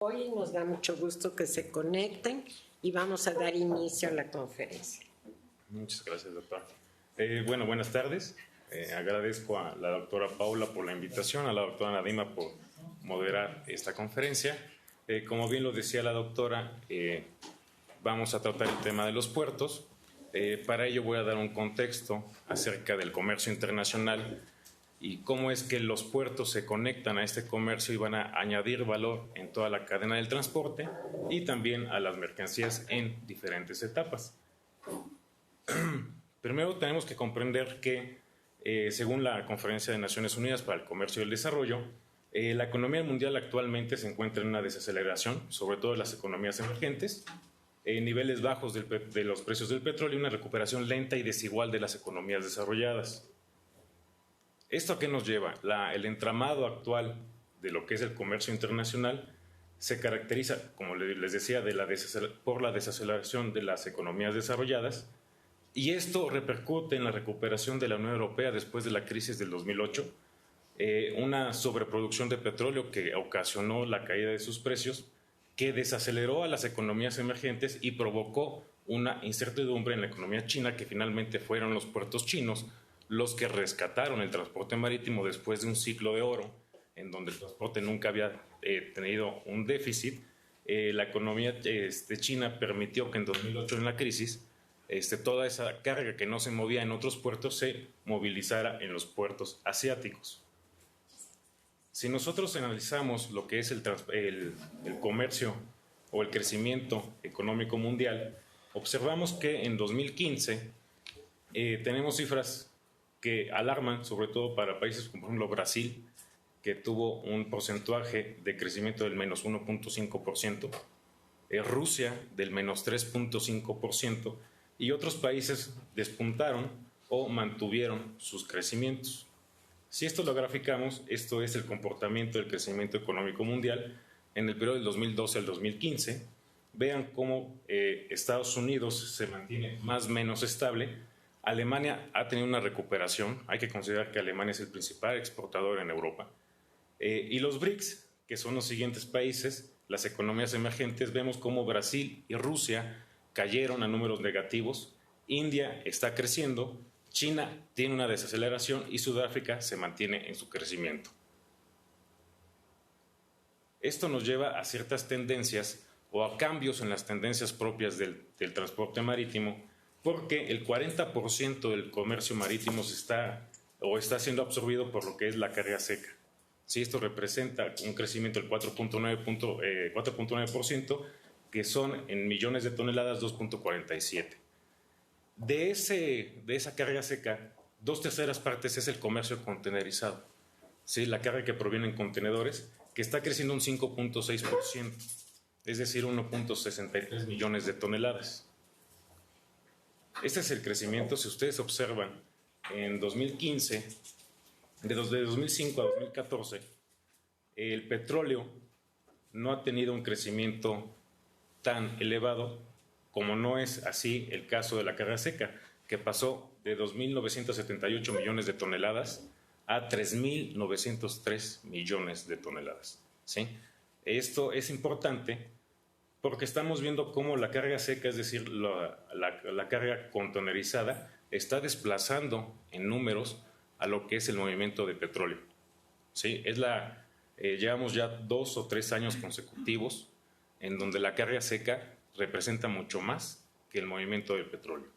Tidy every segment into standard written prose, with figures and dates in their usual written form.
Hoy nos da mucho gusto que se conecten y vamos a dar inicio a la conferencia. Muchas gracias, doctora. Buenas tardes. Agradezco a la doctora Paula por la invitación, a la doctora Nadima por moderar esta conferencia. Como bien lo decía la doctora, vamos a tratar el tema de los puertos. Para ello voy a dar un contexto acerca del comercio internacional y cómo es que los puertos se conectan a este comercio y van a añadir valor en toda la cadena del transporte y también a las mercancías en diferentes etapas. Primero tenemos que comprender que, según la Conferencia de Naciones Unidas para el Comercio y el Desarrollo, la economía mundial actualmente se encuentra en una desaceleración, sobre todo en las economías emergentes, niveles bajos de los precios del petróleo y una recuperación lenta y desigual de las economías desarrolladas. ¿Esto a qué nos lleva? El entramado actual de lo que es el comercio internacional se caracteriza, como les decía, por la desaceleración de las economías desarrolladas, y esto repercute en la recuperación de la Unión Europea después de la crisis del 2008, una sobreproducción de petróleo que ocasionó la caída de sus precios, que desaceleró a las economías emergentes y provocó una incertidumbre en la economía china, que finalmente fueron los puertos chinos los que rescataron el transporte marítimo después de un ciclo de oro, en donde el transporte nunca había tenido un déficit. La economía china permitió que en 2008, en la crisis, toda esa carga que no se movía en otros puertos se movilizara en los puertos asiáticos. Si nosotros analizamos lo que es el comercio o el crecimiento económico mundial, observamos que en 2015 tenemos cifras que alarman, sobre todo para países como por ejemplo Brasil, que tuvo un porcentaje de crecimiento del menos 1.5%, Rusia del menos 3.5%, y otros países despuntaron o mantuvieron sus crecimientos. Si esto lo graficamos, esto es el comportamiento del crecimiento económico mundial en el periodo del 2012 al 2015. Vean cómo Estados Unidos se mantiene más o menos estable. Alemania ha tenido una recuperación. Hay que considerar que Alemania es el principal exportador en Europa. Y los BRICS, que son los siguientes países, las economías emergentes, vemos cómo Brasil y Rusia cayeron a números negativos, India está creciendo, China tiene una desaceleración y Sudáfrica se mantiene en su crecimiento. Esto nos lleva a ciertas tendencias o a cambios en las tendencias propias del transporte marítimo, porque el 40% del comercio marítimo está siendo absorbido por lo que es la carga seca. Sí, esto representa un crecimiento del 4.9%, que son en millones de toneladas 2.47. De esa carga seca, 2/3 partes es el comercio contenerizado. Sí, la carga que proviene en contenedores, que está creciendo un 5.6%, es decir, 1.63 millones de toneladas. Este es el crecimiento. Si ustedes observan, en 2015, de 2005 a 2014, el petróleo no ha tenido un crecimiento tan elevado, como no es así el caso de la carga seca, que pasó de 2.978 millones de toneladas a 3.903 millones de toneladas. ¿Sí? Esto es importante porque estamos viendo cómo la carga seca, es decir, la carga contenerizada, está desplazando en números a lo que es el movimiento de petróleo. ¿Sí? Llevamos ya 2 o 3 años consecutivos en donde la carga seca representa mucho más que el movimiento del petróleo.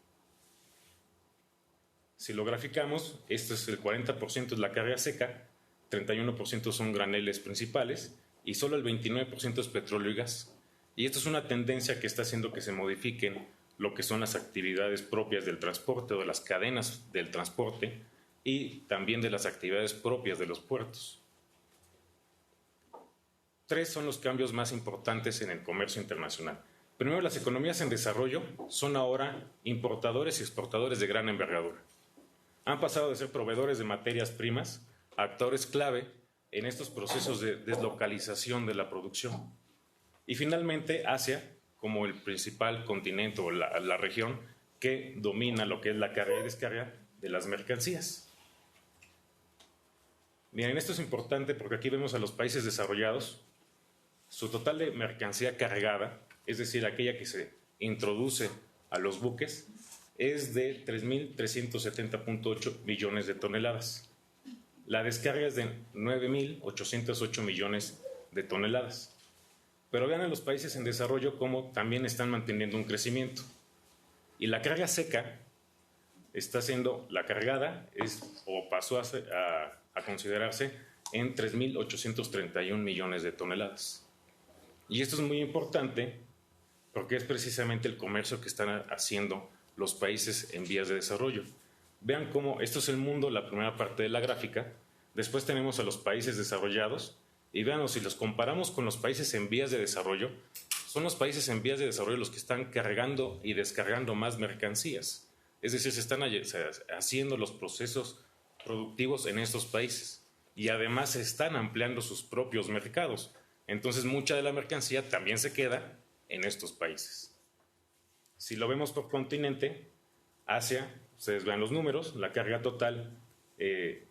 Si lo graficamos, esto es el 40% es la carga seca, 31% son graneles principales y solo el 29% es petróleo y gas. Y esto es una tendencia que está haciendo que se modifiquen lo que son las actividades propias del transporte o de las cadenas del transporte y también de las actividades propias de los puertos. 3 son los cambios más importantes en el comercio internacional. Primero, las economías en desarrollo son ahora importadores y exportadores de gran envergadura. Han pasado de ser proveedores de materias primas a actores clave en estos procesos de deslocalización de la producción. Y finalmente, Asia, como el principal continente o la región que domina lo que es la carga y descarga de las mercancías. Miren, esto es importante porque aquí vemos a los países desarrollados su total de mercancía cargada, es decir, aquella que se introduce a los buques, es de 3.370.8 millones de toneladas. La descarga es de 9.808 millones de toneladas. Pero vean a los países en desarrollo cómo también están manteniendo un crecimiento. Y la carga seca está siendo, la cargada pasó a considerarse en 3.831 millones de toneladas. Y esto es muy importante porque es precisamente el comercio que están haciendo los países en vías de desarrollo. Vean cómo esto es el mundo, la primera parte de la gráfica. Después tenemos a los países desarrollados y vean, si los comparamos con los países en vías de desarrollo, son los países en vías de desarrollo los que están cargando y descargando más mercancías. Es decir, se están haciendo los procesos productivos en estos países y además se están ampliando sus propios mercados. Entonces, mucha de la mercancía también se queda en estos países. Si lo vemos por continente, Asia, ustedes vean los números, la carga total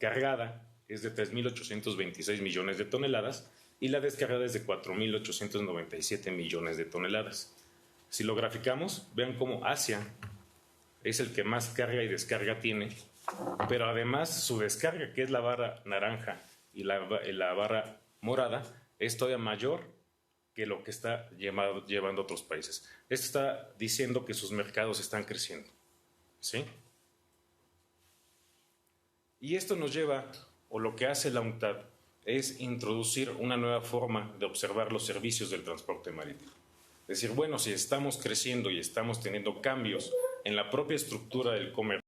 cargada es de 3.826 millones de toneladas y la descargada es de 4.897 millones de toneladas. Si lo graficamos, vean cómo Asia es el que más carga y descarga tiene, pero además su descarga, que es la barra naranja y la barra morada, es todavía mayor que lo que está llevando otros países. Esto está diciendo que sus mercados están creciendo, ¿sí? Y esto nos lleva, o lo que hace la UNCTAD, es introducir una nueva forma de observar los servicios del transporte marítimo. Es decir, bueno, si estamos creciendo y estamos teniendo cambios en la propia estructura del comercio,